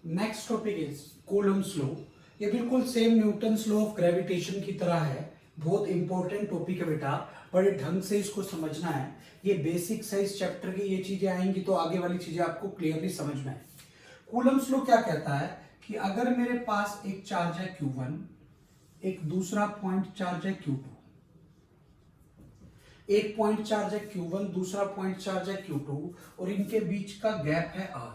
Next topic is Coulomb's law. ये बिल्कुल same Newton's law of gravitation की तरह है। बहुत इंपॉर्टेंट टॉपिक है बेटा, बड़े ढंग से इसको समझना है। ये बेसिक साइज चैप्टर की ये चीजें आएंगी तो आगे वाली चीजें आपको क्लियरली समझ में आएगी। कूलम्स लॉ क्या कहता है कि अगर मेरे पास एक चार्ज है Q1, एक दूसरा पॉइंट चार्ज है Q2, एक पॉइंट चार्ज है Q1, दूसरा पॉइंट चार्ज है Q2 और इनके बीच का गैप है R।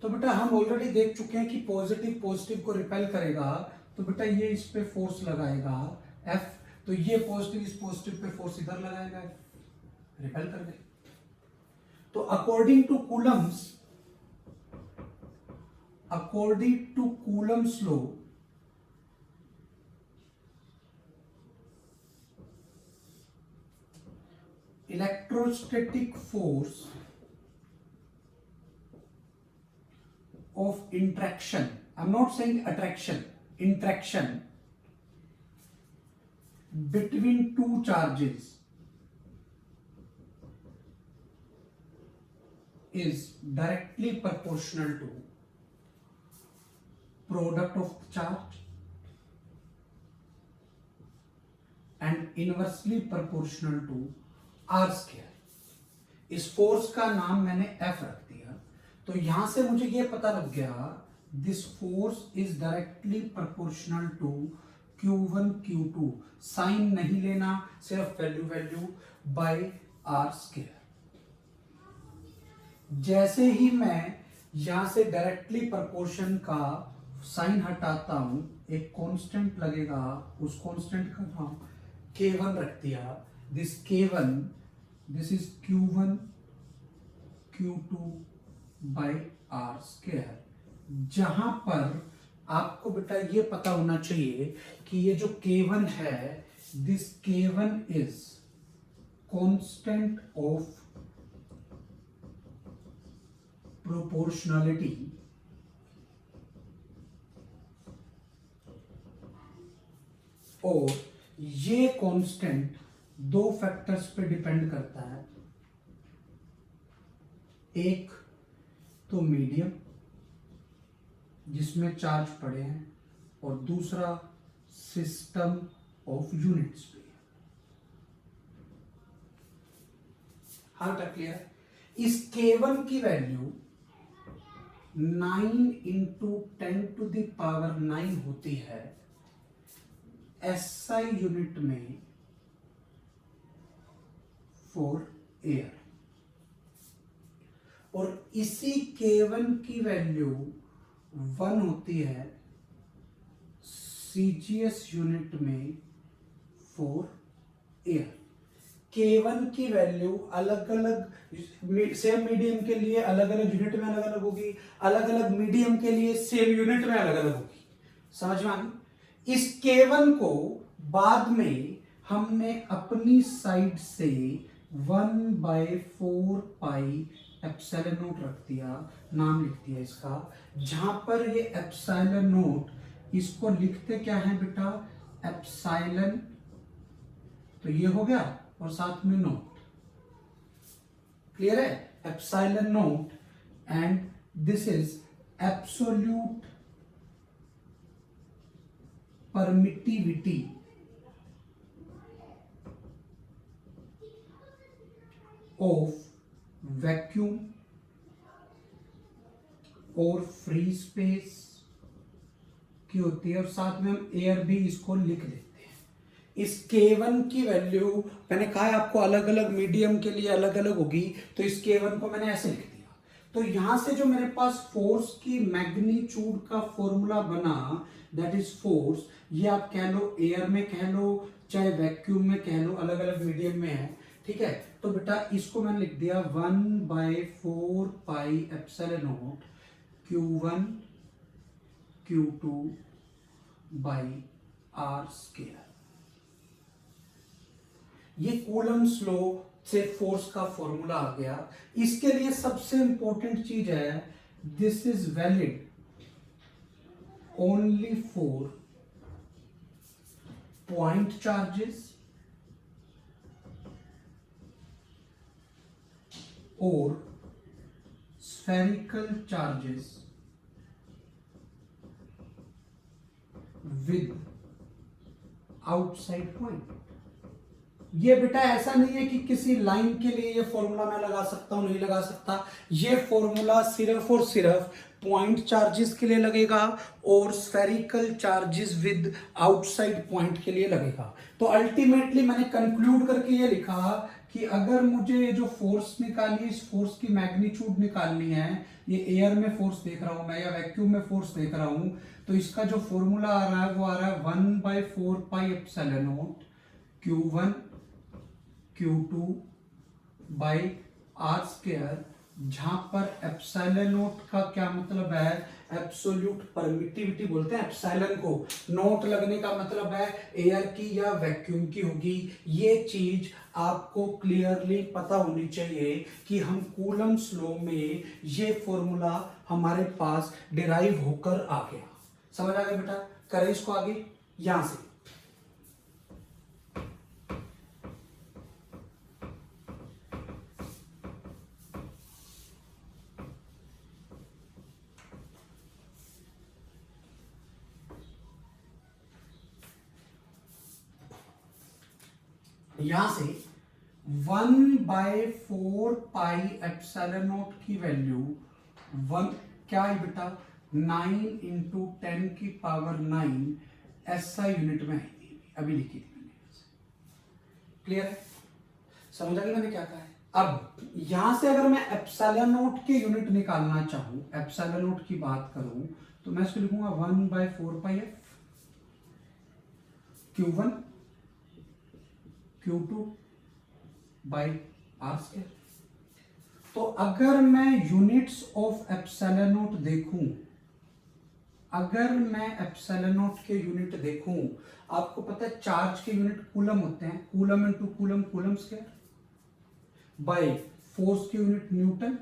तो बेटा हम ऑलरेडी देख चुके हैं कि पॉजिटिव पॉजिटिव को रिपेल करेगा, तो बेटा ये इस पे फोर्स लगाएगा F, तो ये पॉजिटिव इस पॉजिटिव पे फोर्स इधर लगाएगा F, रिपेल कर दे। तो according to Coulomb's law, electrostatic force of interaction, I'm not saying attraction, interaction between two charges is directly proportional to product of the charge and inversely proportional to R square। इस force का नाम मैंने F रख दिया, तो यहां से मुझे यह पता लग गया this force is directly proportional to Q1 Q2। Sign नहीं लेना, सिर्फ वैल्यू बाय R स्क्वायर। जैसे ही मैं यहां से डायरेक्टली प्रोपोर्शन का साइन हटाता हूं, एक कांस्टेंट लगेगा, उस कांस्टेंट का नाम K1 रख दिया। This K1, this is Q1 Q2 by R square. जहां पर आपको बेटा ये पता होना चाहिए कि ये जो K1 है, this K1 is constant of proportionality और ये कांस्टेंट दो फैक्टर्स पे डिपेंड करता है। एक तो मीडियम जिसमें चार्ज पड़े हैं और दूसरा सिस्टम ऑफ यूनिट्स पे। हाँ बेटा क्लियर। इस K1 की वैल्यू 9 × 10⁹ होती है SI यूनिट में फॉर एयर, और इसी K1 की वैल्यू 1 होती है CGS यूनिट में फॉर एयर। K1 की वैल्यू अलग अलग, सेम मीडियम के लिए अलग अलग यूनिट में अलग अलग होगी, अलग अलग मीडियम के लिए सेम यूनिट में अलग अलग होगी। समझ में आ गई। इस K1 को बाद में हमने अपनी साइड से 1/4 पाई एप्सिलॉन नोट रख दिया, नाम लिख दिया इसका। जहां पर ये एप्सिलॉन नोट, इसको लिखते क्या है बेटा, एप्सिलॉन, तो ये हो गया और साथ में नोट। क्लियर है, epsilon note, and this is absolute permittivity of vacuum और फ्री स्पेस की होती है, और साथ में हम एयर भी इसको लिख देते हैं। इस K1 की वैल्यू मैंने कहा है आपको अलग अलग मीडियम के लिए अलग अलग होगी, तो इस K1 को मैंने ऐसे लिख दिया। तो यहां से जो मेरे पास फोर्स की मैग्नीट्यूड का फॉर्मूला बना, दैट इज फोर्स, ये आप कह लो एयर में कह लो चाहे वैक्यूम में कह लो, अलग अलग मीडियम में है, ठीक है। तो बेटा इसको मैंने लिख दिया 1/4 pi epsilon note Q1 Q2 by R square. ये कूलम्स लॉ से फोर्स का फॉर्मूला आ गया। इसके लिए सबसे इंपॉर्टेंट चीज है, this is valid only for point charges और spherical charges with outside point। ये बेटा ऐसा नहीं है कि किसी लाइन के लिए ये फॉर्मूला मैं लगा सकता हूं, नहीं लगा सकता। ये फॉर्मूला सिर्फ और सिर्फ पॉइंट चार्जेस के लिए लगेगा और spherical charges with outside point के लिए लगेगा। तो अल्टीमेटली मैंने कंक्लूड करके ये लिखा कि अगर मुझे ये जो फोर्स निकालनी है, इस फोर्स की मैग्नीट्यूड निकालनी है, ये एयर में फोर्स देख रहा हूं मैं या वैक्यूम में फोर्स देख रहा हूं, तो इसका जो फॉर्मूला आ रहा है वो आ रहा है 1/4 pi epsilon naught Q1 Q2 by R square, जहां पर एप्सिलॉन नॉट का क्या मतलब है, एब्सोल्यूट परमिटिविटी बोलते हैं एप्सिलॉन को, नोट लगने का मतलब है एयर की या वैक्यूम की होगी। ये चीज आपको क्लियरली पता होनी चाहिए कि हम कूलम्ब्स लॉ में ये फॉर्मूला हमारे पास डिराइव होकर आ गया। समझ आ गया बेटा? करें इसको आगे यहां से। यहां से 1/4 पाई एप्सिलॉन नॉट की वैल्यू 1 क्या है बेटा, 9 × 10 की पावर 9 SI यूनिट में है। अभी लिखी थी मैंने। क्लियर है? समझ आ गया मैंने क्या कहा है? अब यहां से अगर मैं एप्सिलॉन नॉट के यूनिट निकालना चाहूं, एप्सिलॉन नॉट की बात करूं, तो मैं इसको लिखूंगा 1/4 pi F Q1 Q2 by R square. तो अगर मैं यूनिट्स ऑफ एप्सिलॉन नॉट देखूं, अगर मैं एप्सिलॉन नॉट के यूनिट देखूं, आपको पता है चार्ज के यूनिट कूलम होते हैं, coulomb into coulomb, coulomb square, by force के यूनिट न्यूटन,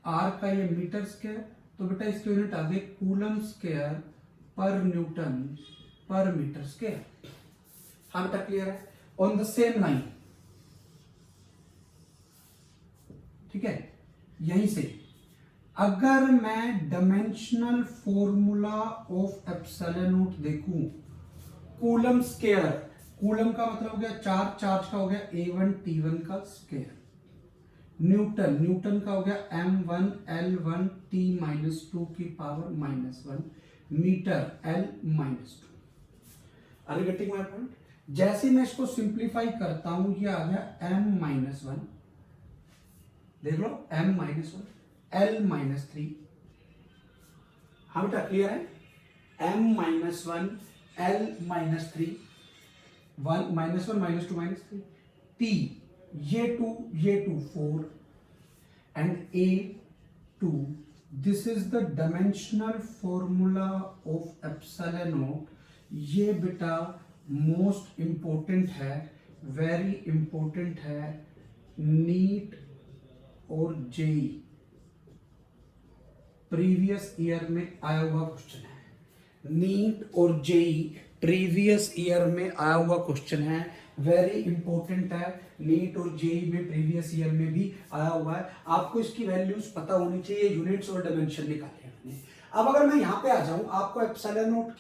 आर का ये मीटर स्क्वायर, तो बेटा इसके यूनिट आ गए कूलम स्क्वायर पर न्यूटन पर मीटर स्क्वायर। हाँ बेटा क्लियर है? ऑन द सेम लाइन, ठीक है। यहीं से अगर मैं dimensional formula of epsilon not देखूं, कूलम स्क्वायर, कूलम का मतलब हो गया चार्ज, चार्ज का हो गया A1 T1 का स्क्वायर, न्यूटन, न्यूटन का हो गया M1 L1 T-2 की power -1, metre L-2। Are you getting my point? जैसे मैं इसको सिंप्लीफाई करता हूं, ये आ गया M-1, देख लो M-1 L-3। हाँ बेटा क्लियर है? M-1 L-3, 1 -1 -2 -3, T ये 2 4 and A2। This is the dimensional formula of epsilon not. ये बेटा मोस्ट इंपॉर्टेंट है, वेरी इंपॉर्टेंट है, नीट और जेई प्रीवियस ईयर में आया हुआ क्वेश्चन है। नीट और जेई प्रीवियस ईयर में आया हुआ क्वेश्चन है, वेरी इंपॉर्टेंट है। नीट और जेई में प्रीवियस ईयर में भी आया हुआ है। आपको इसकी वैल्यूज पता होनी चाहिए, यूनिट्स और डायमेंशन निकाले हमने। अब अगर मैं यहाँ पे आ जाऊं, आपको एप्सिलॉन नॉट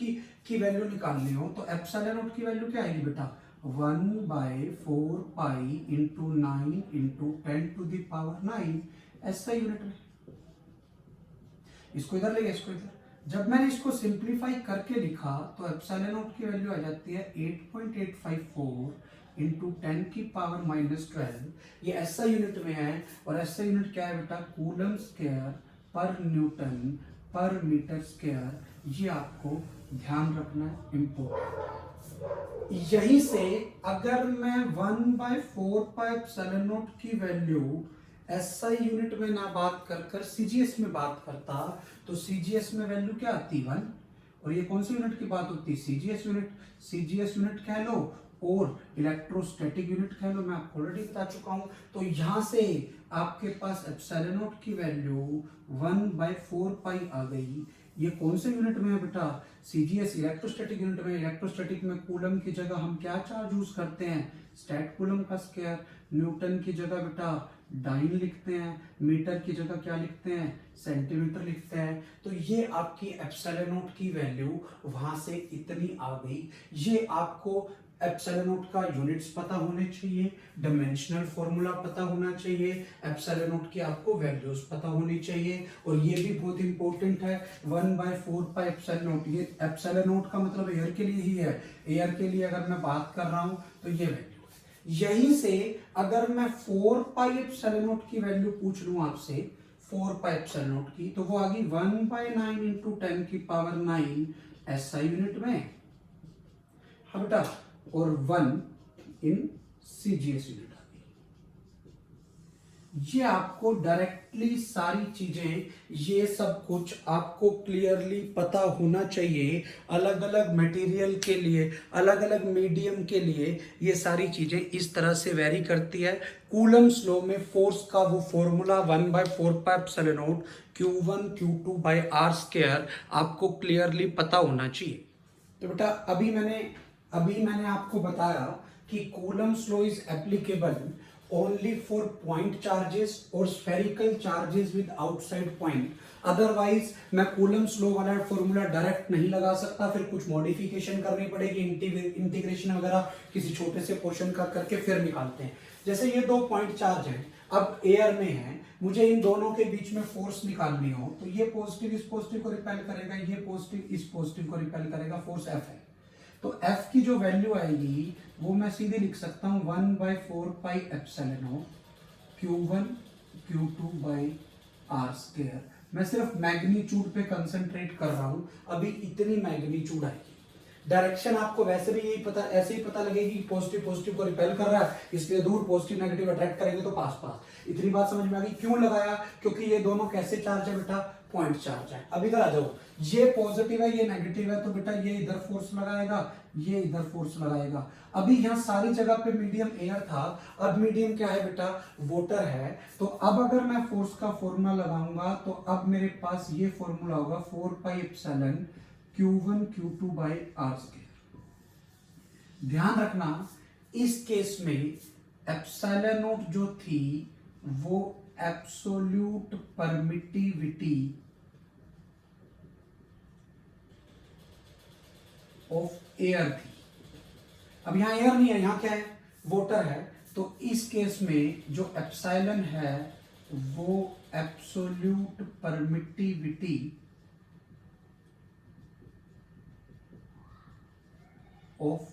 की वैल्यू निकालनी हो, तो एप्सिलॉन नॉट की वैल्यू क्या आएगी बेटा, 1/4 pi into 9 into 10⁻⁹ SI unit में। इसको इधर ले गया, इसको इधर। जब मैंने इसको सिंप्लीफाई करके लिखा तो एप्सिलॉन नॉट की वैल्यू आ जाती है 8.854 इंटू 10⁻12। ये SI यूनिट में है, और SI यूनिट क्या है बेटा, कूलम स्क्वायर पर न्यूटन पर मीटर स्क्वायर। ये आपको ध्यान रखना है, इंपॉर्टेंट। यहीं से अगर मैं 1/4 पाई एप्सिलॉन नॉट की वैल्यू SI यूनिट में ना बात कर CGS में बात करता, तो CGS में वैल्यू क्या आती, 1। और ये कौन सी यूनिट की बात होती है, CGS यूनिट। CGS यूनिट कह लो और इलेक्ट्रोस्टैटिक यूनिट कह लो, मैं आपको ऑलरेडी बता चुका हूं। तो यहां से आपके पास एप्सिलॉन नॉट की वैल्यू 1/4 पाई आ गई। ये कौन से यूनिट में है बेटा, CGS इलेक्ट्रोस्टैटिक यूनिट में। इलेक्ट्रोस्टैटिक में कूलम की जगह हम क्या चार्ज यूज करते हैं, स्टैट कूलम का स्क्वायर। न्यूटन की जगह बेटा डाइन लिखते हैं, मीटर की जगह क्या लिखते हैं, सेंटीमीटर लिखते हैं। तो ये आपकी एप्सिलॉन नॉट की वैल्यू वहां से इतनी आ गई। ये आपको एप्सिलॉन नॉट का यूनिट्स पता होने चाहिए, डायमेंशनल फॉर्मूला पता होना चाहिए, एप्सिलॉन नॉट की आपको वैल्यूज पता होनी चाहिए। और ये भी बहुत इंपॉर्टेंट है, 1/4 पाई एप्सिलॉन नॉट। ये एप्सिलॉन नॉट का मतलब एयर के लिए ही है। एयर के लिए अगर मैं बात कर रहा हूं तो ये वैल्यू, यहीं से अगर मैं 4 पाई एप्सिलॉन नॉट की वैल्यू पूछ लूं आपसे, 4 पाई एप्सिलॉन नॉट की, तो वो आ गई 1/9 इंटू 10 की पावर 9 एसआई यूनिट में, हाँ बेटा, और 1 इन सीजीएस यूनिट आ गई। ये आपको डायरेक्टली सारी चीजें, ये सब कुछ आपको क्लियरली पता होना चाहिए। अलग अलग मटेरियल के लिए, अलग अलग मीडियम के लिए ये सारी चीजें इस तरह से वेरी करती है। कूलम्स लॉ में फोर्स का वो formula 1/4 pi epsilon naught Q1 Q2 by R square आपको क्लियरली पता होना चाहिए। तो बेटा अभी मैंने आपको बताया कि Coulomb's law is applicable only for point charges और spherical charges with outside point. Otherwise मैं कूलम्स लॉ वाला फॉर्मूला डायरेक्ट नहीं लगा सकता, फिर कुछ मॉडिफिकेशन करनी पड़ेगी, इंटीग्रेशन वगैरह किसी छोटे से पोर्शन का करके फिर निकालते हैं। जैसे ये 2 पॉइंट चार्ज हैं, अब एयर में है, मुझे इन दोनों के बीच में फोर्स निकालनी हो, तो ये पॉजिटिव इस पॉजिटिव को रिपेल करेगा, ये पॉजिटिव इस पॉजिटिव को रिपेल करेगा, फोर्स F है। तो F की जो वैल्यू आएगी वो मैं सीधे लिख सकता हूं 1/4 pi epsilon naught Q1 Q2 by R square. मैं सिर्फ मैग्नीट्यूड पे कंसंट्रेट कर रहा हूं, अभी इतनी मैग्नीट्यूड आएगी। डायरेक्शन आपको वैसे भी यही पता, ऐसे ही पता लगेगी कि पॉजिटिव पॉजिटिव को रिपेल कर रहा है, इसलिए दूर पॉजिटिव नेगेटिव अट्रैक्ट करेंगे तो पास पास। इतनी बात समझ में आ गई। क्यों लगाया? क्योंकि ये दोनों कैसे चार्ज है बेटा, पॉइंट चार्ज है। अब इधर आ जाओ, ये पॉजिटिव है ये नेगेटिव है, तो बेटा ये इधर फोर्स लगाएगा, ये इधर फोर्स लगाएगा। अभी यहाँ सारी जगह पे मीडियम एयर था, अब मीडियम क्या है बेटा, वाटर है। तो अब अगर मैं फोर्स का फॉर्मूला लगाऊंगा तो अब मेरे पास ये फॉर्मूला होगा 4 pi epsilon Q1 Q2 by R square. ध्यान रखना इस केस में एप्सिलॉन नॉट जो थी वो एब्सोल्यूट परमिटिविटी ऑफ एयर थी। अब यहां एयर नहीं है, यहां क्या है, वाटर है। तो इस केस में जो एप्सिलॉन है वो एब्सोल्यूट परमिटिविटी ऑफ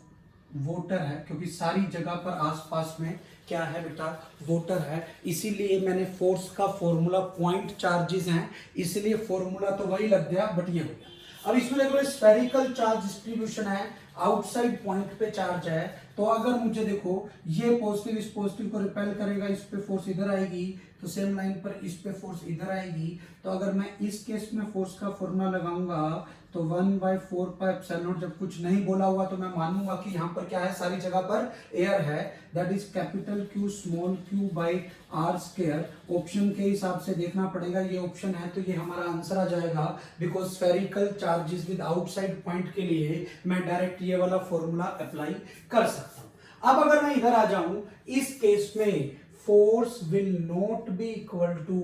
वाटर है, क्योंकि सारी जगह पर आसपास में क्या है बेटा, वाटर है। इसीलिए मैंने फोर्स का फॉर्मूला, पॉइंट चार्जेस हैं इसलिए फॉर्मूला तो वही लग गया, बट ये हो गया। अब इसमें देखो स्फेरिकल चार्ज डिस्ट्रीब्यूशन है, आउटसाइड पॉइंट पे चार्ज है। तो अगर मुझे देखो ये पॉजिटिव इस पॉजिटिव को रिपेल करेगा, इस पे फोर्स इधर आएगी, तो सेम लाइन पर इस पे फोर्स इधर आएगी। तो अगर मैं इस केस में फोर्स का फॉर्मूला लगाऊंगा तो 1/4 पाई एप्सिलॉन नॉट, जब कुछ नहीं बोला हुआ तो मैं मानूंगा कि यहाँ पर क्या है, सारी जगह पर एयर है, that is capital Q small q by R square. Option के हिसाब से देखना पड़ेगा, ये ऑप्शन है तो ये हमारा आंसर आ जाएगा, because spherical charges with outside point के लिए मैं डायरेक्ट ये वाला फॉर्मूला अप्लाई कर सकता हूं। अब अगर मैं इधर आ जाऊं, इस केस में force will not be equal to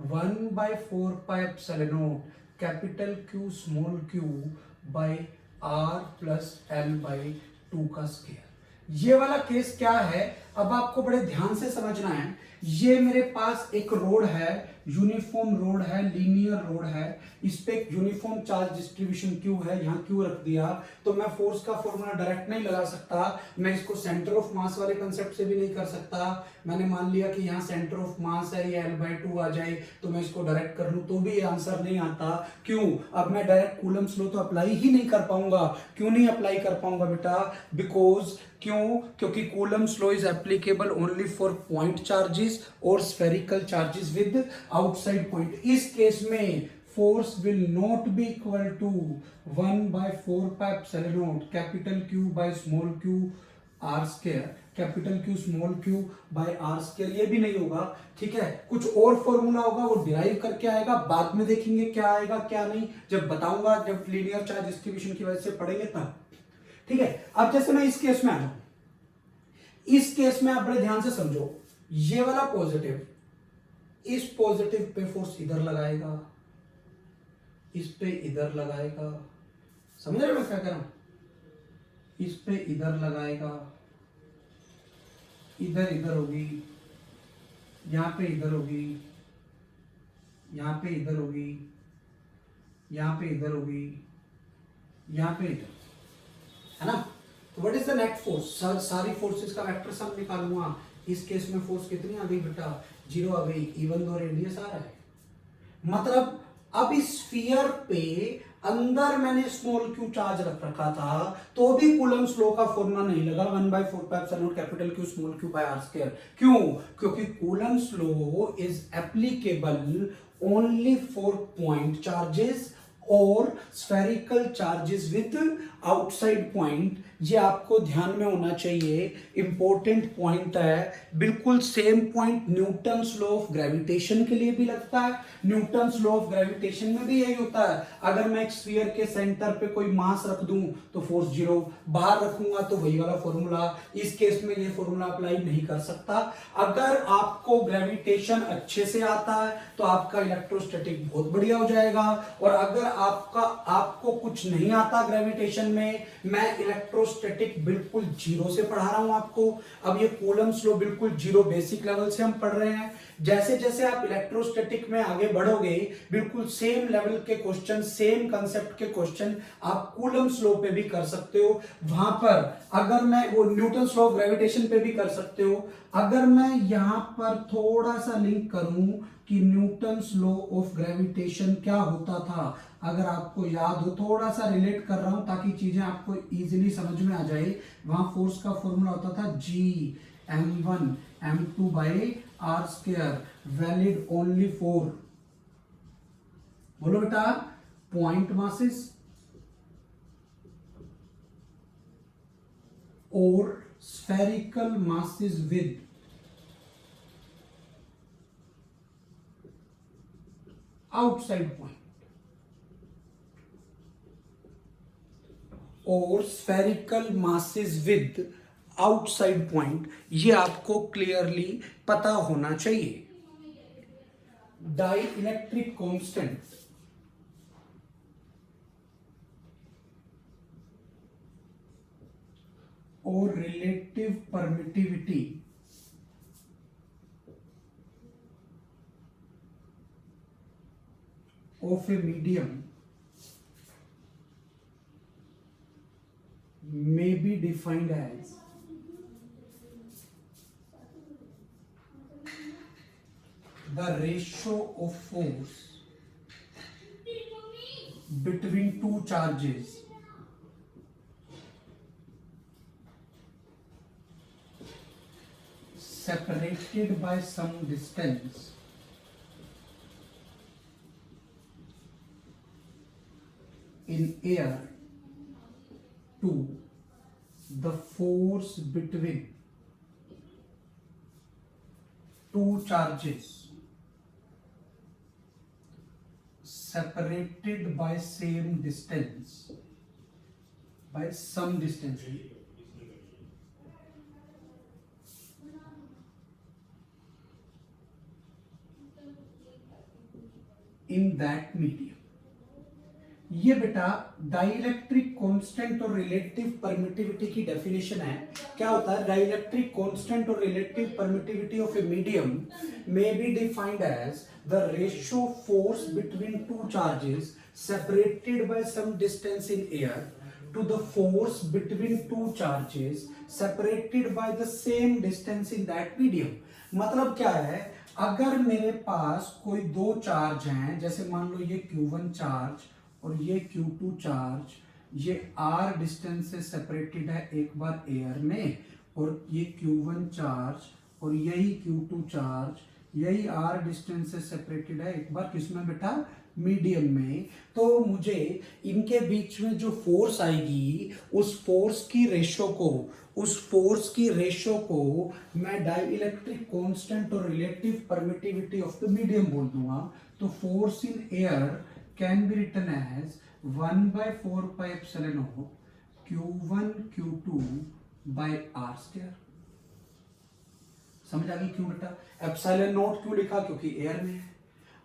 1/4 pi epsilon naught capital Q small q by R plus L by 2 का स्क्वायर। ये वाला केस क्या है, अब आपको बड़े ध्यान से समझना है। ये मेरे पास एक रोड है, यूनिफॉर्म रोड है, लीनियर रोड है, इस पे यूनिफॉर्म चार्ज डिस्ट्रीब्यूशन Q है, यहाँ Q रख दिया। तो मैं फोर्स का फॉर्मूला डायरेक्ट नहीं लगा सकता, मैं इसको सेंटर ऑफ मास वाले कंसेप्ट से भी नहीं कर सकता। मैंने मान लिया कि यहाँ सेंटर ऑफ मास है, ये L/2 आ जाए, तो मैं इसको डायरेक्ट कर लूं तो भी ये आंसर नहीं आता। क्यों? अब मैं डायरेक्ट कूलम्स लॉ तो अप्लाई ही नहीं कर पाऊंगा। क्यों नहीं अप्लाई कर पाऊंगा बेटा? बिकॉज क्यों? क्योंकि Coulomb's law is applicable only for point charges और spherical charges with outside point. इस केस में force will not be equal to 1/4 pi epsilon naught capital Q by small q R square, capital Q small q by R square. ये भी नहीं होगा, ठीक है। कुछ और फॉर्मूला होगा, वो डिराइव करके आएगा, बाद में देखेंगे क्या आएगा क्या नहीं, जब बताऊंगा, जब लीनियर चार्ज डिस्ट्रीब्यूशन की वजह से पढ़ेंगे तब, ठीक है। अब जैसे मैं इस केस में आ जाऊं, इस केस में आप बड़े ध्यान से समझो, ये वाला पॉजिटिव, इस पॉजिटिव पे फोर्स इधर लगाएगा, इस पे इधर लगाएगा, समझ रहे हो मैं क्या कर रहा हूं? इस पे इधर लगाएगा, इधर इधर होगी, यहां पे इधर होगी, यहां पे इधर होगी, यहां पे इधर होगी, यहां पे इधर, है ना? तो what is the net force? सारी फोर्सेस का वेक्टर सम निकालूंगा। इस केस में फोर्स कितनी आ गई बेटा? 0 आ गई, इवन दो रेडियस आ रहा है। मतलब अब इस स्फीयर पे अंदर मैंने स्मॉल क्यू चार्ज रख रखा था, तो भी कूलम्स लॉ का फॉर्मूला नहीं लगा, 1/4 capital Q small Q by R square. क्यों? क्योंकि Coulomb's law is applicable only for point charges और spherical charges with outside point. ये आपको ध्यान में होना चाहिए, इंपॉर्टेंट पॉइंट है। बिल्कुल same point Newton's law of gravitation के लिए भी लगता है। न्यूटन्स लॉ ऑफ ग्रेविटेशन में भी यही होता है। अगर मैं एक स्फीयर के सेंटर पे कोई मास रख दूं तो फोर्स 0, बाहर रखूंगा तो वही वाला फॉर्मूला। इस केस में ये फॉर्मूला अप्लाई नहीं कर सकता। अगर आपको ग्रेविटेशन अच्छे से आता है तो आपका इलेक्ट्रोस्टैटिक बहुत बढ़िया हो जाएगा, और अगर आपको कुछ नहीं आता ग्रेविटेशन में, मैं इलेक्ट्रोस्टैटिक बिल्कुल 0 से पढ़ा रहा हूं आपको। अब ये कूलम्स लॉ बिल्कुल 0 बेसिक लेवल से हम पढ़ रहे हैं। जैसे जैसे आप इलेक्ट्रोस्टैटिक में आगे बढ़ोगे, बिल्कुल सेम लेवल के क्वेश्चन, सेम कंसेप्ट के क्वेश्चन आप कूलम्स लॉ पे भी कर सकते हो। वहां पर अगर मैं वो न्यूटन्स लॉ ऑफ ग्रेविटेशन पे भी कर सकते हो। अगर मैं यहां पर थोड़ा सा लिंक करूं कि न्यूटन्स लॉ ऑफ ग्रेविटेशन क्या होता था, अगर आपको याद हो, थोड़ा सा रिलेट कर रहा हूं ताकि चीजें आपको इजीली समझ में आ जाए। वहां फोर्स का फॉर्मूला होता था Gm1 m2 by R square, valid only for, बोलो बेटा, पॉइंट मासेस और spherical masses with outside point, और spherical masses with outside point. ये आपको क्लियरली पता होना चाहिए। डाई इलेक्ट्रिक कांस्टेंट और relative permittivity of a medium may be defined as the ratio of force between two charges separated by some distance in air to the force between two charges separated by same distance, by some distance in that medium। ये बेटा dielectric constant और relative permittivity की definition है। क्या होता है? Dielectric constant और relative permittivity of a medium may be defined as the ratio force between two charges separated by some distance in air to the force between two charges separated by the same distance in that medium. मतलब क्या है? अगर मेरे पास कोई दो charge हैं, जैसे मान लो ये Q1 चार्ज और ये Q2 चार्ज, ये r डिस्टेंस से सेपरेटेड है एक बार एयर में, और ये Q1 चार्ज और यही Q2 चार्ज यही r डिस्टेंस से सेपरेटेड है एक बार किसमें बेटा? मीडियम में। तो मुझे इनके बीच में जो फोर्स आएगी उस फोर्स की रेशियो को मैं डाइलेक्ट्रिक कांस्टेंट और relative permittivity of the medium बोल दूंगा। तो force in air can be written as 1/4 pi epsilon naught Q1 Q2 by R square। समझ आ गई क्यों बेटा? एप्सिलॉन नॉट क्यों लिखा? क्योंकि एयर में है।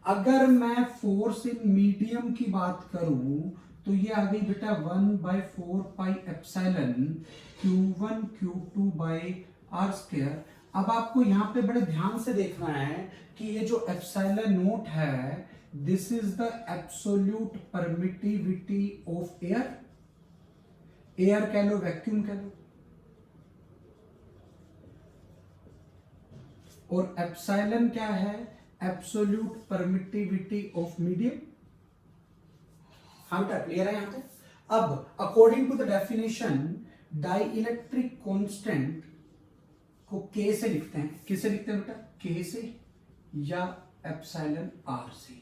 अगर मैं फोर्स इन मीडियम की बात करूं तो ये आ गई बेटा 1/4 pi epsilon Q1 Q2 by R square. अब आपको यहाँ पे बड़े ध्यान से देखना है कि ये जो एप्सिलॉन नॉट है, this is the absolute permittivity of air. Air कह लो, वैक्यूम कह लो, और एप्सिलॉन क्या है? Absolute permittivity of medium. हाँ बेटा, क्लियर है यहां तक? अब according to the definition, dielectric constant को के से लिखते हैं। किससे लिखते हैं बेटा? के से या एप्सिलॉन आर से।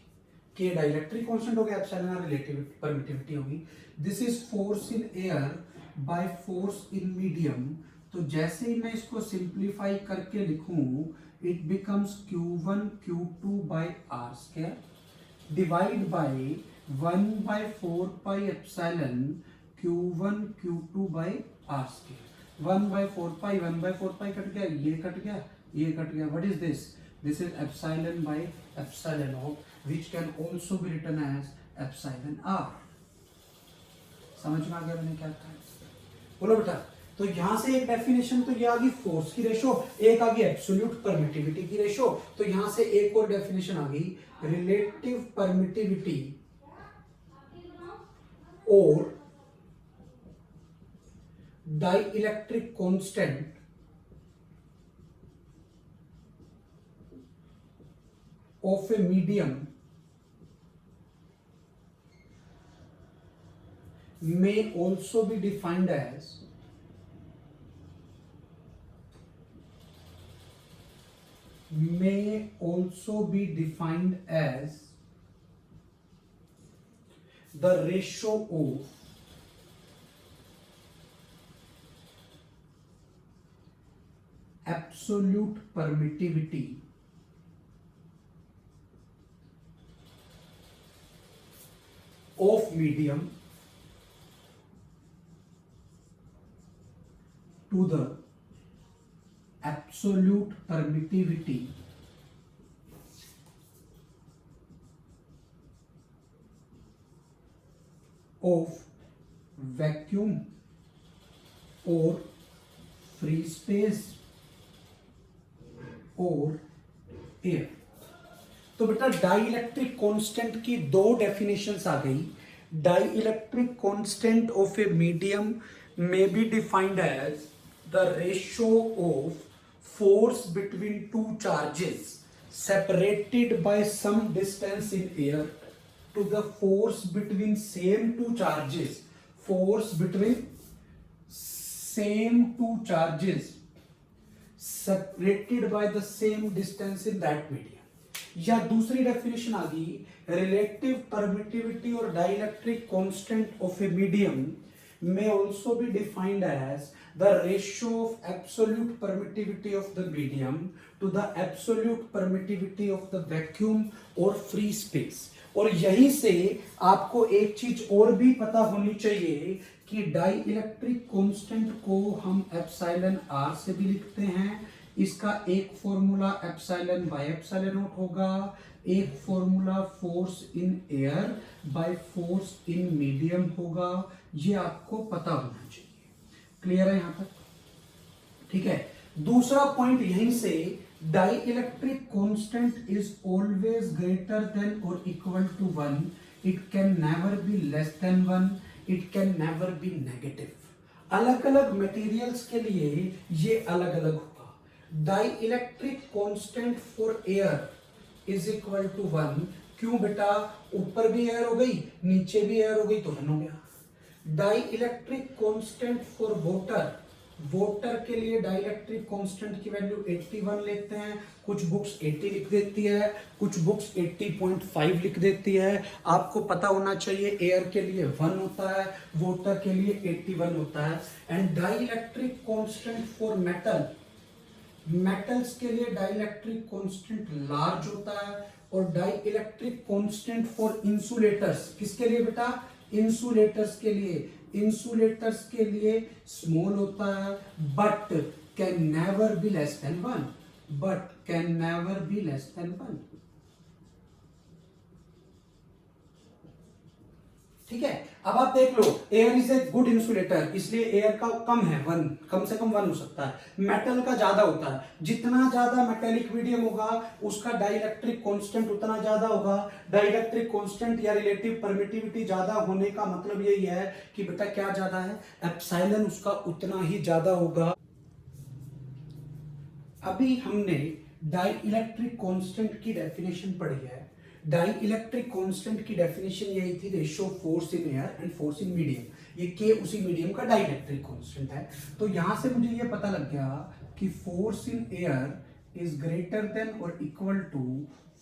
के डाई इलेक्ट्रिक कॉन्स्टेंट हो गया, एप्सिलॉन आर रिलेटिव परमिटिविटी होगी। This is force in air by force in medium. तो जैसे ही मैं इसको सिंप्लीफाई करके लिखूं, it becomes Q1 Q2 by R square divide by 1/4 pi epsilon Q1 Q2 by R square. 1/4 pi, 1/4 pi cut गया, ये कट गया, ये कट गया। What is this? This is epsilon by epsilon of, which can also be written as epsilon R. समझ में आ गया मैंने क्या कहा? बोलो बेटा। तो यहां से एक डेफिनेशन तो ये आ गई फोर्स की रेशो, एक आ गई एब्सोल्यूट परमिटिविटी की रेशो। तो यहां से एक और डेफिनेशन आ गई, रिलेटिव परमिटिविटी और dielectric constant of a medium may also be defined as the ratio of absolute permittivity of medium to the absolute permittivity of vacuum or free space or air। तो बेटा die electric constant की दो definitions आ गई। Dielectric constant of a medium may be defined as the ratio of force between two charges separated by some distance in air to the force between same two charges, force between same two charges separated by the same distance in that medium। या दूसरी definition आ गई, relative permittivity और dielectric constant of a medium may also be defined as the ratio of absolute permittivity of the medium to the absolute permittivity of the vacuum or free space। और यहीं से आपको एक चीज और भी पता होनी चाहिए कि डाई इलेक्ट्रिक कांस्टेंट को हम एप्सिलॉन आर से भी लिखते हैं। इसका एक formula epsilon by epsilon not होगा, एक formula force in air by force in medium होगा। ये आपको पता होना चाहिए। क्लियर है यहां तक? ठीक है। दूसरा पॉइंट यहीं से, dielectric constant is always greater than और equal to 1। It can never be less than 1, it can never be negative. अलग अलग मटेरियल्स के लिए ये अलग अलग होगा। Dielectric constant for air is equal to 1। क्यों बेटा? ऊपर भी एयर हो गई, नीचे भी एयर हो गई, तो 1 हो गया। Dielectric constant for water, water के लिए डाई इलेक्ट्रिक कांस्टेंट की वैल्यू 81 लेते हैं। कुछ बुक्स 80 लिख देती है, कुछ बुक्स 80.5 लिख देती है। आपको पता होना चाहिए एयर के लिए 1 होता है, वाटर के लिए 81 होता है। And dielectric constant for metal, metals के लिए डाई इलेक्ट्रिक कांस्टेंट लार्ज होता है। और dielectric constant for insulators, किसके लिए बेटा? इंसुलेटर्स के लिए, इंसुलेटर्स के लिए स्मॉल होता है, but can never be less than 1। but can never be less than 1. ठीक है, अब आप देख लो, air is a good insulator, इसलिए एयर का कम है 1, कम से कम 1 हो सकता है। मेटल का ज्यादा होता है, जितना ज्यादा मेटेलिक मीडियम होगा उसका डाइलेक्ट्रिक कांस्टेंट उतना ज्यादा होगा। डाइलेक्ट्रिक कांस्टेंट या रिलेटिव परमिटिविटी ज्यादा होने का मतलब यही है कि बेटा क्या ज्यादा है, एप्सिलॉन उसका उतना ही ज्यादा होगा। अभी हमने डाइलेक्ट्रिक कांस्टेंट की डेफिनेशन पढ़ी है। डाइलेक्ट्रिक कांस्टेंट की डेफिनेशन यही थी, ratio force in air and force in medium. ये के उसी मीडियम का डाइलेक्ट्रिक कांस्टेंट है। तो यहां से मुझे ये पता लग गया कि force in air is greater than और equal to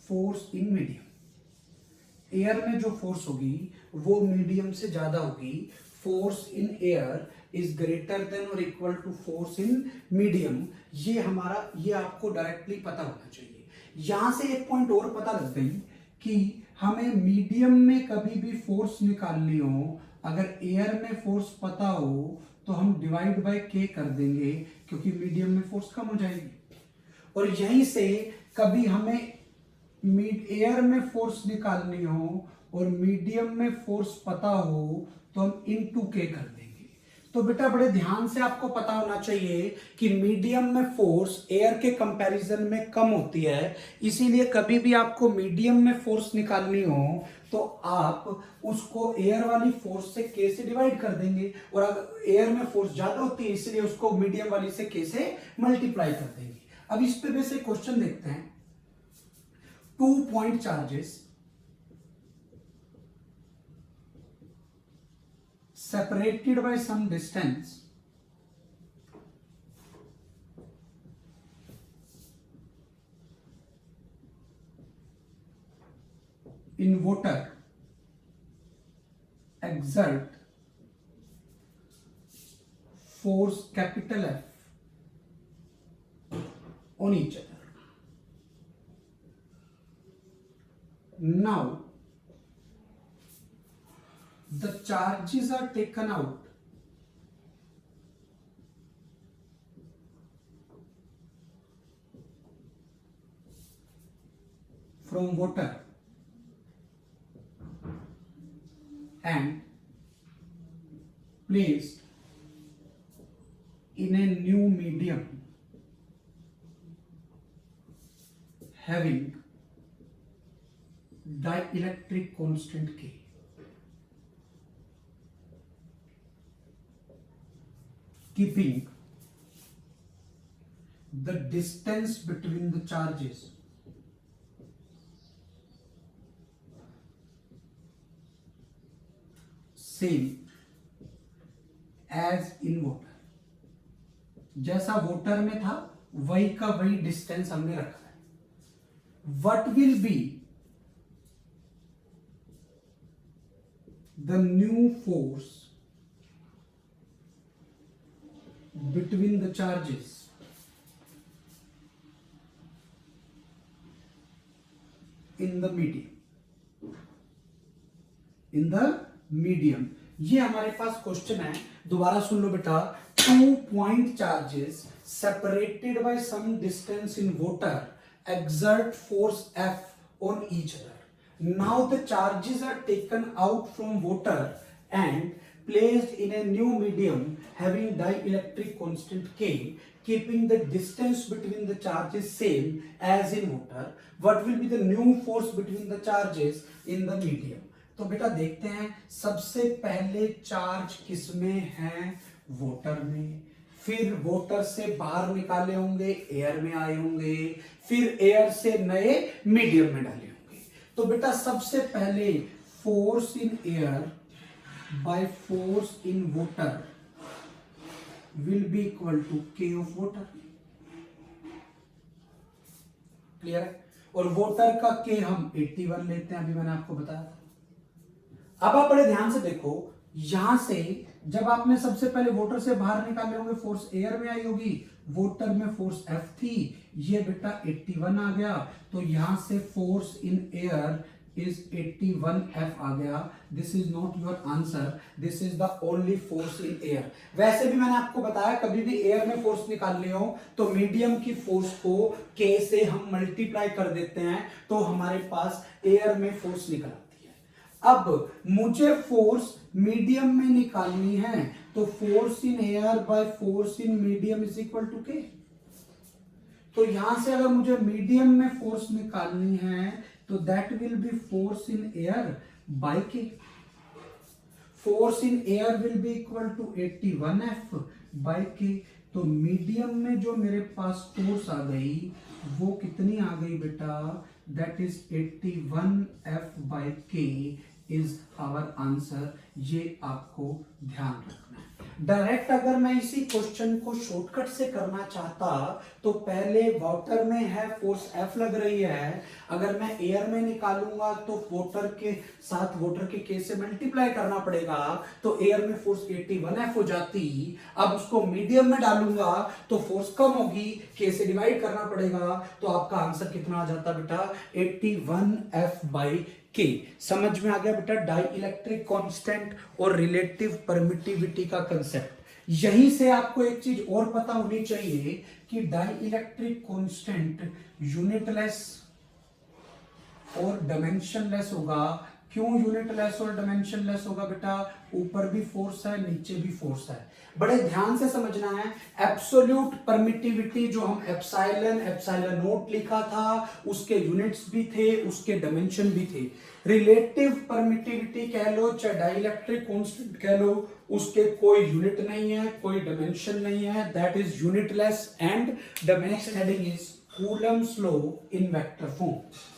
force in medium. Air में जो फोर्स होगी वो मीडियम से ज्यादा होगी। Force in air is greater than और equal to force in medium. ये हमारा, ये आपको डायरेक्टली पता होना चाहिए। यहां से एक पॉइंट और पता लग गई कि हमें मीडियम में कभी भी फोर्स निकालनी हो, अगर एयर में फोर्स पता हो तो हम डिवाइड बाय के कर देंगे, क्योंकि मीडियम में फोर्स कम हो जाएगी। और यहीं से कभी हमें एयर में फोर्स निकालनी हो और मीडियम में फोर्स पता हो तो हम इनटू के कर देंगे। तो बेटा बड़े ध्यान से आपको पता होना चाहिए कि मीडियम में फोर्स एयर के कंपैरिजन में कम होती है, इसीलिए कभी भी आपको मीडियम में फोर्स निकालनी हो तो आप उसको एयर वाली फोर्स से के से डिवाइड कर देंगे, और अगर एयर में फोर्स ज्यादा होती है इसलिए उसको मीडियम वाली से के से मल्टीप्लाई कर देंगे। अब इस पे वैसे क्वेश्चन देखते हैं। 2 point charges separated by some distance in water exert force capital F on each other. Now the charges are taken out from water and placed in a new medium having dielectric constant K. Keeping the distance between the charges same as in water. जैसा voter में था वही का वही distance हमने रखा है. What will be the new force between the charges in the medium? In the medium. ये हमारे पास क्वेश्चन है, दोबारा सुन लो बेटा. 2 point charges separated by some distance in water exert force F on each other. Now the charges are taken out from water and placed in a new medium having dielectric constant K, keeping the distance between the charges same as in water. What will be the new force between the charges in the medium? तो बेटा देखते हैं. सबसे पहले charge किसमें है? Water में. फिर वाटर से बाहर निकाले होंगे, एयर में आए होंगे, फिर एयर से नए मीडियम में डाले होंगे. तो बेटा सबसे पहले force in air by force in water will be equal to K of water. Clear है? और वाटर का के हम 81 लेते हैं, अभी मैंने आपको बताया था. अब आप बड़े ध्यान से देखो, यहां से जब आपने सबसे पहले वाटर से बाहर निकाले होंगे, फोर्स एयर में आई होगी, वाटर में फोर्स F थी, ये बेटा 81 आ गया. तो यहां से force in air is 81 F आ गया। This is not your answer, this is the only force in air. वैसे भी मैंने आपको बताया कभी भी एयर में फोर्स निकालनी हो तो मीडियम की फोर्स को K से हम मल्टीप्लाई कर देते हैं तो हमारे पास एयर में फोर्स निकल आती है। अब मुझे फोर्स मीडियम में निकालनी है तो force in air by force in medium is equal to K। तो यहां से अगर मुझे मीडियम में फोर्स निकालनी है तो that will be force in air by K। Force in air will be equal to 81 F by K। तो मीडियम में जो मेरे पास फोर्स आ गई वो कितनी आ गई बेटा, that is 81 F by K is our answer. ये आपको ध्यान रखना है। डायरेक्ट अगर मैं इसी क्वेश्चन को शॉर्टकट से करना चाहता तो पहले वाटर में है फोर्स F लग रही है, अगर मैं एयर में निकालूंगा तो वाटर के साथ वाटर के K से मल्टीप्लाई करना पड़ेगा तो एयर में फोर्स 81 F हो जाती। अब उसको मीडियम में डालूंगा तो फोर्स कम होगी, K से डिवाइड करना पड़ेगा तो आपका आंसर कितना आ जाता बेटा, 81 F बाई K। समझ में आ गया बेटा डाई इलेक्ट्रिक कांस्टेंट और रिलेटिव परमिटिविटी का कंसेप्ट। यहीं से आपको एक चीज और पता होनी चाहिए कि डाई इलेक्ट्रिक कांस्टेंट यूनिटलेस और डायमेंशनलेस होगा। क्यों यूनिटलेस और डायमेंशनलेस होगा बेटा, ऊपर भी फोर्स है नीचे भी फोर्स है। बड़े ध्यान से समझना है। एब्सोल्यूट परमिटिविटी जो हम एप्सिलॉन नोट लिखा था उसके यूनिट्स भी थे, उसके डायमेंशन भी थे। रिलेटिव परमिटिविटी कह लो चाहे डाइलेक्ट्रिक कांस्टेंट कह लो, उसके कोई यूनिट नहीं है, कोई डायमेंशन नहीं है, that is unitless and the next heading is Coulomb's law in vector form.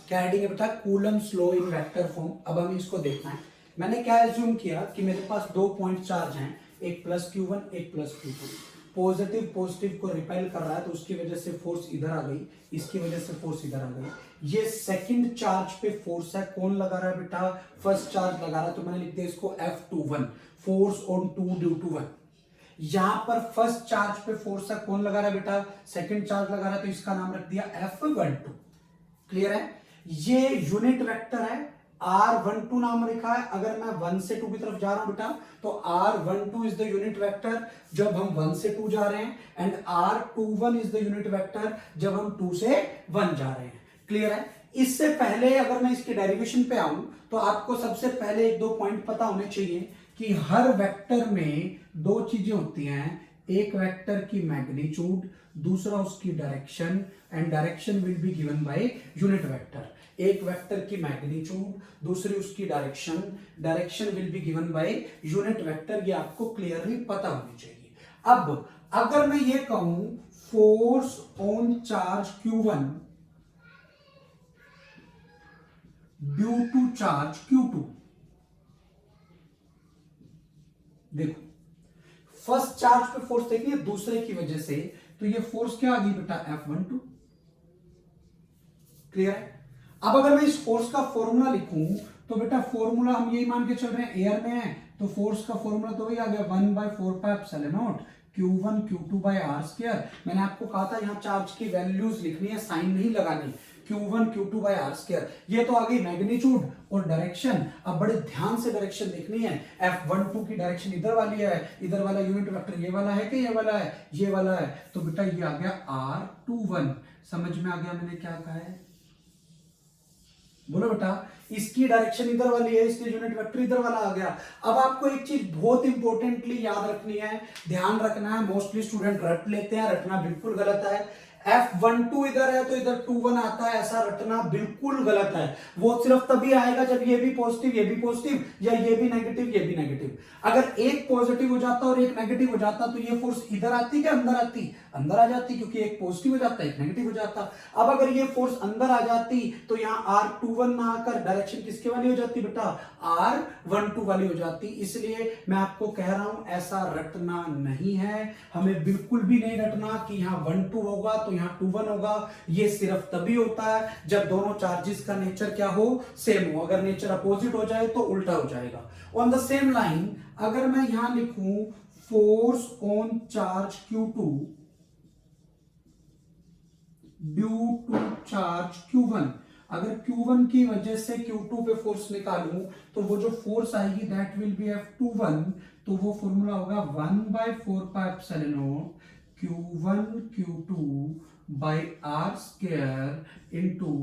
क्या हेडिंग है बेटा, Coulomb's law in vector form. अब हमें इसको देखना है। मैंने क्या एज्यूम किया कि मेरे पास 2 पॉइंट चार्ज हैं, एक प्लस Q1 एक प्लस Q2। पॉजिटिव पॉजिटिव को रिपेल कर रहा है तो उसकी वजह से फोर्स इधर आ गई, इसकी वजह से फोर्स इधर आ गई। ये सेकंड चार्ज पे फोर्स है, कौन लगा रहा है बेटा, फर्स्ट चार्ज लगा रहा है तो मैंने लिख दिया इसको F21, force on 2 due to 1। यहां पर फर्स्ट चार्ज पे फोर्स है, कौन लगा रहा है बेटा, सेकंड चार्ज लगा रहा है तो इसका नाम रख दिया F12। क्लियर है। ये यूनिट वेक्टर है, R12 नाम लिखा है। अगर मैं 1 से 2 की तरफ जा रहा हूं बेटा तो R12 is the unit vector जब हम 1 से 2 जा रहे हैं, and R21 is the unit vector जब हम 2 से 1 जा रहे हैं। क्लियर है। इससे पहले अगर मैं इसके डेरिवेशन पे आऊं तो आपको सबसे पहले 1-2 पॉइंट पता होने चाहिए कि हर वेक्टर में 2 चीजें होती हैं, एक वेक्टर की मैग्नीट्यूड, दूसरा उसकी direction, and direction will be given by unit vector. एक वेक्टर की मैग्नीट्यूड, दूसरी उसकी direction, direction will be given by unit vector. ये आपको क्लियरली पता होनी चाहिए। अब अगर मैं ये कहूं force on charge Q1 due to charge Q2, देखो फर्स्ट चार्ज पे फोर्स देखिए दूसरे की वजह से, तो ये फोर्स क्या आ गई बेटा, F12। क्लियर है। अब अगर मैं इस फोर्स का फॉर्मूला लिखूं तो बेटा फॉर्मूला हम यही मान के चल रहे हैं एयर में है तो फोर्स का फॉर्मूला तो वही आ गया 1/4πε0 Q1 Q2/r²। मैंने आपको कहा था यहां चार्ज की वैल्यूज लिखनी है, साइन नहीं लगानी। Q1 Q2/r², ये तो आ गई मैग्नीट्यूड और डायरेक्शन। अब बड़े ध्यान से डायरेक्शन देखनी है। F12 की डायरेक्शन इधर वाली है, इधर वाला यूनिट वेक्टर ये वाला है कि ये वाला है, ये वाला है, तो बेटा ये आ गया R21। समझ में आ गया मैंने क्या कहा है, बोलो बेटा। इसकी डायरेक्शन इधर वाली है, इसलिए यूनिट वेक्टर इधर वाला आ गया। अब आपको एक चीज बहुत इंपॉर्टेंटली याद रखनी है, ध्यान रखना है। मोस्टली स्टूडेंट रट लेते हैं, रटना बिल्कुल गलत है। F12 इधर है तो इधर 21 आता है, ऐसा रटना बिल्कुल गलत है। वो सिर्फ तभी आएगा जब ये भी पॉजिटिव ये भी पॉजिटिव, या ये भी नेगेटिव ये भी नेगेटिव। अगर एक पॉजिटिव हो जाता और एक नेगेटिव हो जाता तो ये फोर्स इधर आती क्या अंदर आती, अंदर आ जाती, क्योंकि एक पॉजिटिव हो जाता एक नेगेटिव हो जाता। अब अगर ये फोर्स अंदर आ जाती तो यहाँ R21 ना आकर डायरेक्शन किसके वाली हो जाती बेटा, R12 वाली हो जाती। इसलिए मैं आपको कह रहा हूं ऐसा रटना नहीं है, हमें बिल्कुल भी नहीं रटना कि यहाँ 12 होगा तो यहाँ 21 होगा। ये सिर्फ तभी होता है जब दोनों चार्जेस का नेचर क्या हो, सेम हो। अगर नेचर अपोजिट हो जाए तो उल्टा हो जाएगा। ऑन द सेम लाइन अगर मैं यहां लिखूं force on charge Q2 due to charge Q1, अगर Q1 की वजह से Q2 पे फोर्स निकालूं तो वो जो फोर्स आएगी दैट विल बी F21, तो वो फॉर्मूला होगा 1/4πε0 Q1 Q2 by R square into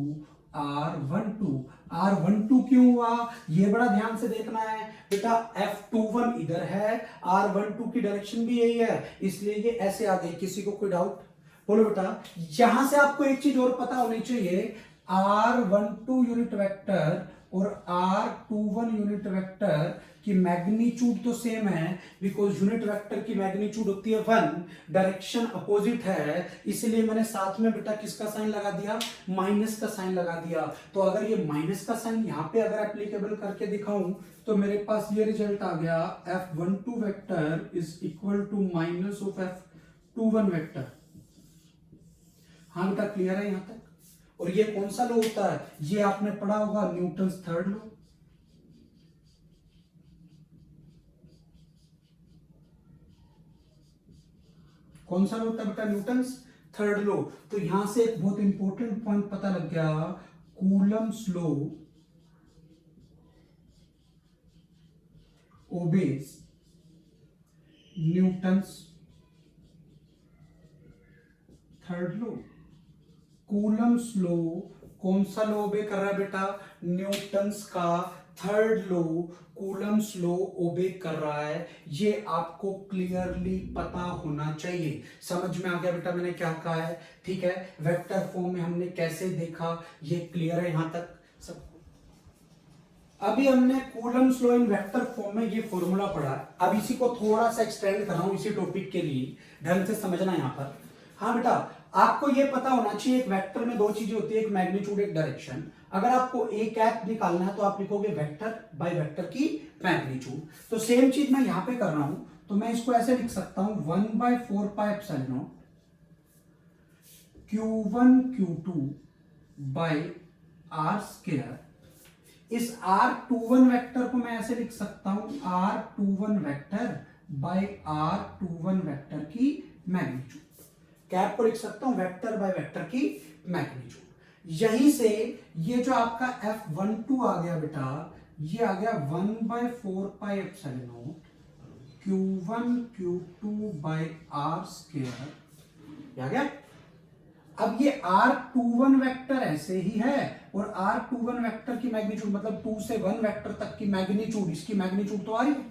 R12 क्यों हुआ ये बड़ा ध्यान से देखना है बेटा। F21 इधर है, R12 की डायरेक्शन भी यही है, इसलिए ये ऐसे आ गई। किसी को कोई डाउट बोलो बेटा। यहां से आपको एक चीज और पता होनी चाहिए, R12 यूनिट वेक्टर और R21 यूनिट वेक्टर की मैग्नीट्यूड तो सेम है, बिकॉज यूनिट वेक्टर की मैग्नीट्यूड होती है 1, डायरेक्शन अपोजिट है, इसलिए मैंने साथ में बेटा किसका साइन लगा दिया, माइनस का साइन लगा दिया। तो अगर ये माइनस का साइन यहां पे अगर एप्लीकेबल करके दिखाऊं तो मेरे पास ये रिजल्ट आ गया, F12 vector is equal to minus of F21 vector. हाँ बेटा क्लियर है यहां तक। और ये कौन सा लॉ होता है, ये आपने पढ़ा होगा न्यूटन्स थर्ड लॉ। कौन सा लॉ होता है बेटा, न्यूटन्स थर्ड लॉ। तो यहां से एक बहुत इंपॉर्टेंट पॉइंट पता लग गया, Coulomb's law obeys Newton's third law. Coulomb's law कौन सा लॉ ओबे कर रहा है बेटा, न्यूटन्स का थर्ड लॉ कूलम्स लॉ ओबे कर रहा है। ये आपको क्लियरली पता होना चाहिए। समझ में आ गया बेटा मैंने क्या कहा है, ठीक है। वेक्टर फॉर्म में हमने कैसे देखा ये क्लियर है यहां तक सबको। अभी हमने Coulomb's law in vector form में ये फॉर्मूला पढ़ा। अब इसी को थोड़ा सा एक्सटेंड कर रहा हूं इसी टॉपिक के लिए, ढंग से समझना यहां पर। हाँ बेटा आपको ये पता होना चाहिए, एक वेक्टर में दो चीजें होती है, एक मैग्नीट्यूड एक डायरेक्शन। अगर आपको ए कैप निकालना है तो आप लिखोगे वेक्टर बाय वेक्टर की मैग्नीट्यूड। तो सेम चीज मैं यहां पे कर रहा हूं, तो मैं इसको ऐसे लिख सकता हूं 1/4πε0 Q1 Q2 by R square. इस R21 वेक्टर को मैं ऐसे लिख सकता हूं R21 vector by R21 vector की मैग्नीट्यूड। कैप को लिख सकता हूं वेक्टर बाय वेक्टर की मैग्नीट्यूड। यहीं से ये जो आपका F12 आ गया बेटा, ये आ गया 1/4πε0 Q1 Q2 by R square आ गया। अब ये R21 वेक्टर ऐसे ही है, और R21 वेक्टर की मैग्नीट्यूड मतलब 2 से 1 वेक्टर तक की मैग्नीट्यूड, इसकी मैग्नीट्यूड तो आ रही है।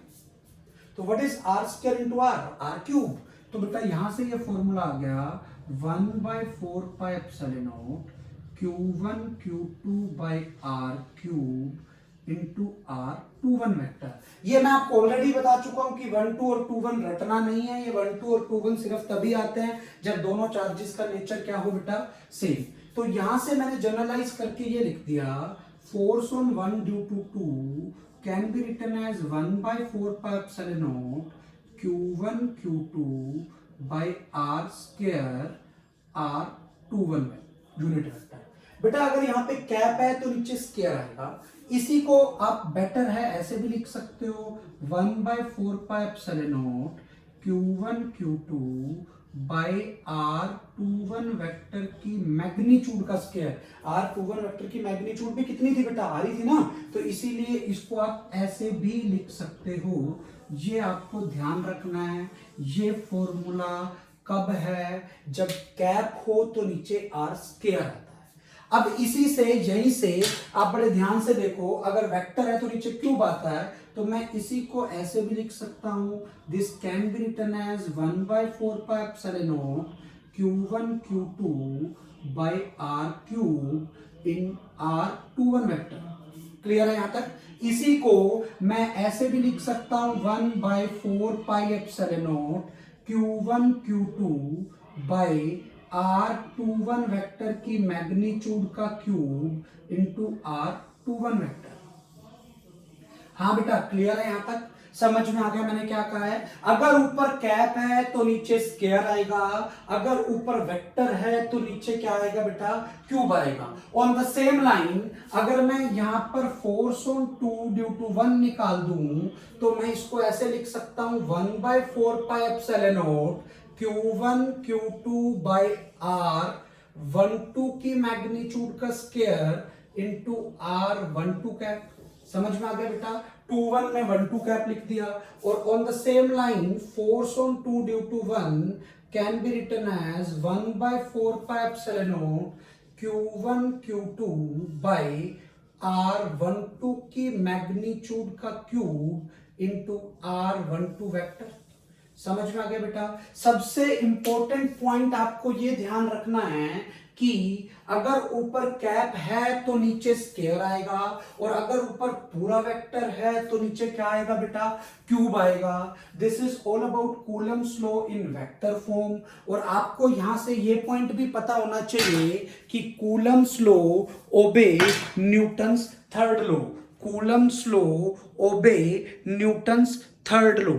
तो what is R square into R cube. तो बेटा यहां से ये फॉर्मूला आ गया 1/4πε0 Q1 Q2 by R cube into R21 vector. ये मैं आपको ऑलरेडी बता चुका हूं कि 1 2 और 21 रटना नहीं है। ये 1 2 और 21 सिर्फ तभी आते हैं जब दोनों चार्जेस का नेचर क्या हो बेटा, सेम। तो यहां से मैंने जनरलाइज करके ये लिख दिया, force on 1 due to 2 can be written as 1/4πε0 Q1 Q2 by R square R21 unit vector. बेटा अगर यहाँ पे कैप है तो नीचे स्क्वायर आएगा। इसी को आप बेटर है ऐसे भी लिख सकते हो 1/4πε0 Q1 Q2 by R21 vector की मैग्नीट्यूड का स्क्वायर। R21 वेक्टर की मैग्नीट्यूड भी कितनी थी बेटा, आ रही थी ना, तो इसीलिए इसको आप ऐसे भी लिख सकते हो। ये आपको ध्यान रखना है, ये फॉर्मूला कब है, जब कैप हो तो नीचे आर स्क्वायर आता है। अब इसी से यहीं से आप बड़े ध्यान से देखो, अगर वेक्टर है तो नीचे क्यूब आता है, तो मैं इसी को ऐसे भी लिख सकता हूं, this can be written as 1/4πε0 Q1 Q2 by R cube in R21 vector. Clear है यहां तक। इसी को मैं ऐसे भी लिख सकता हूं 1/4πε0 Q1 Q2 by R21 vector की मैग्नीट्यूड का क्यूब इंटू R21 वेक्टर। हाँ बेटा क्लियर है यहां तक, समझ में आ गया मैंने क्या कहा है। अगर ऊपर कैप है तो नीचे स्क्वायर आएगा, अगर ऊपर वेक्टर है तो नीचे क्या आएगा बेटा, क्यूब आएगा। ऑन द सेम लाइन अगर मैं यहां पर फोर्स ऑन 2 ड्यू टू 1 निकाल दूं तो मैं इसको ऐसे लिख सकता हूं 1/4πε0 Q1 Q2 बाय R12 की मैग्नीट्यूड का स्क्वायर इंटू R12 कैप। समझ में आ गया बेटा, 2 1 में 1 2 कैप लिख दिया। और on the same line force on 2 due to 1 can be written as 1/4 pi epsilon naught Q1 Q2 by R12 की मैग्नीट्यूड का क्यूब इंटू R12 वेक्टर। समझ में आ गया बेटा। सबसे इंपॉर्टेंट पॉइंट आपको ये ध्यान रखना है कि अगर ऊपर कैप है तो नीचे स्केयर आएगा, और अगर ऊपर पूरा वेक्टर है तो नीचे क्या आएगा बेटा, क्यूब आएगा। This is all about Coulomb's law in vector form. और आपको यहां से ये पॉइंट भी पता होना चाहिए कि कूलम्स लॉ ओबे Newton's third law. Coulomb's law ओबे न्यूटन्स थर्ड लॉ।